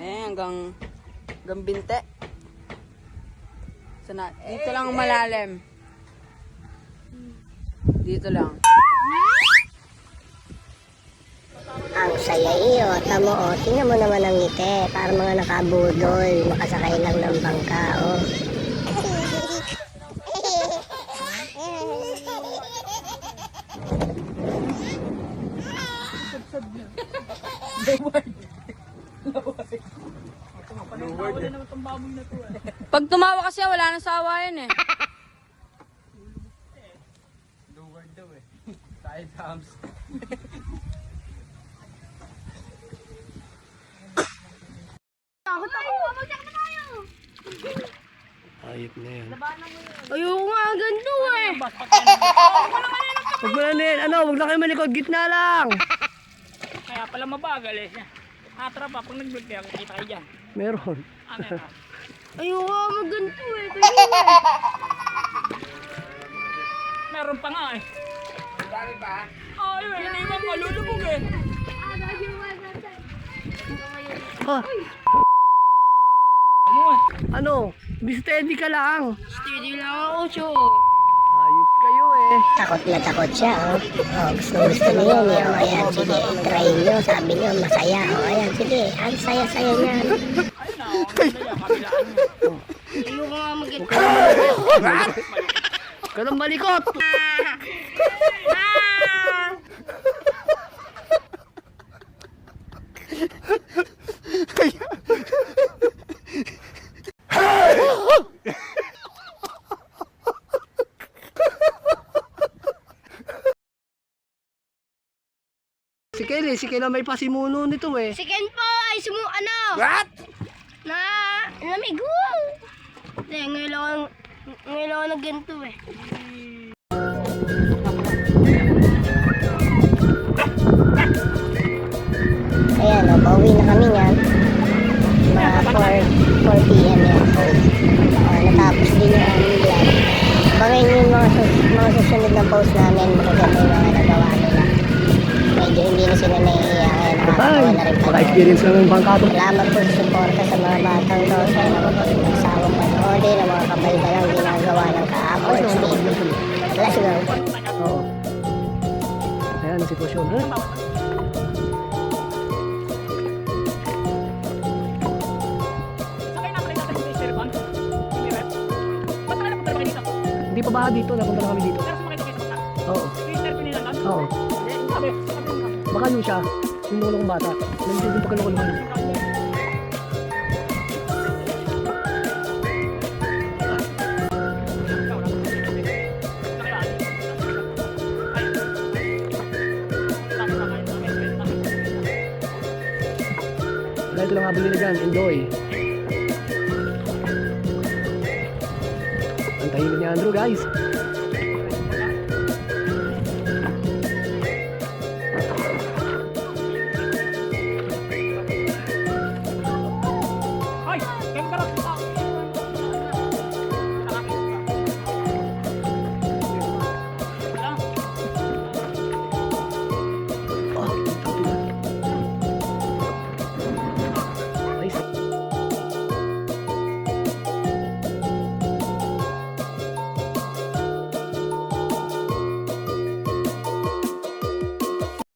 hanggang binte. Sana, dito lang malalim. Dito lang. Ang saya iyo, tamo o, tingnan mo naman ang ngiti, para mga nakabudol, makasakay lang ng bangka o. Pag tumawa kasi wala nang sawa yan eh. Luward daw eh. Side hams. Ayop na yan. Ayoko nga, ganito eh. Huwag mo na din. Ano, huwag na kayo malikod. Gitna lang. Kaya pala mabagal eh. Atra pa, pag nag-vlog kayo, kita kayo dyan. Meron. Meron. Ayoko nga, maganito eh. Meron pa nga eh. Dami pa? Oo, yun. Hindi mo malulubog eh. Ah, ano? Steady ka lang. Steady lang ako, Cho. Ayop kayo eh. Takot na takot siya, oh. Oh, gusto niyo yan, eh. Oh, ayan, sige, try nyo. Sabi niyo, masaya. Oh, ayan, sige. Ang saya-saya niya. Ayun na, kabilaan mo. Ayoko nga maganito. Huwag ka nang malikot. Si Kelly may pasimuno nito eh. Si Ken po ay ano? What? Na, namigo. Hindi, ngayon ako na ganito eh. Ayan, oh, pauwi na kami niyan. Mga 4 p.m. yan. Natapos din yung aming vlog. Abangan nyo yung mga susunod na post namin. Magaganda yung mga nagawa nila. Medyo hindi na sila naiiyak. Nakakatawa na rin kami. Maka-experience lang ng bangka to. Salamat po sa suporta sa mga batang to. Sana po pag nagsawang manoodin ang mga kabalbalang ginagawa ng Ka-Apple TV. Let's go. Oo. Ayan ang sitwasyon. Ha? Sakay na pala natin sa Esteban. Hindi rep. Ba't tayo napunta naman dito? Hindi pa baha dito. Napunta na kami dito. Pero sumakay kayo sa bangka. Oo. Yung interview nila lang. Oo. Sabi. Baka yun siya. Yung lolo kong bata. Nandito yung pagkalukuluhan. Wala ito lang habol nila dyan. Enjoy. Ang tahimik ni Andrew guys.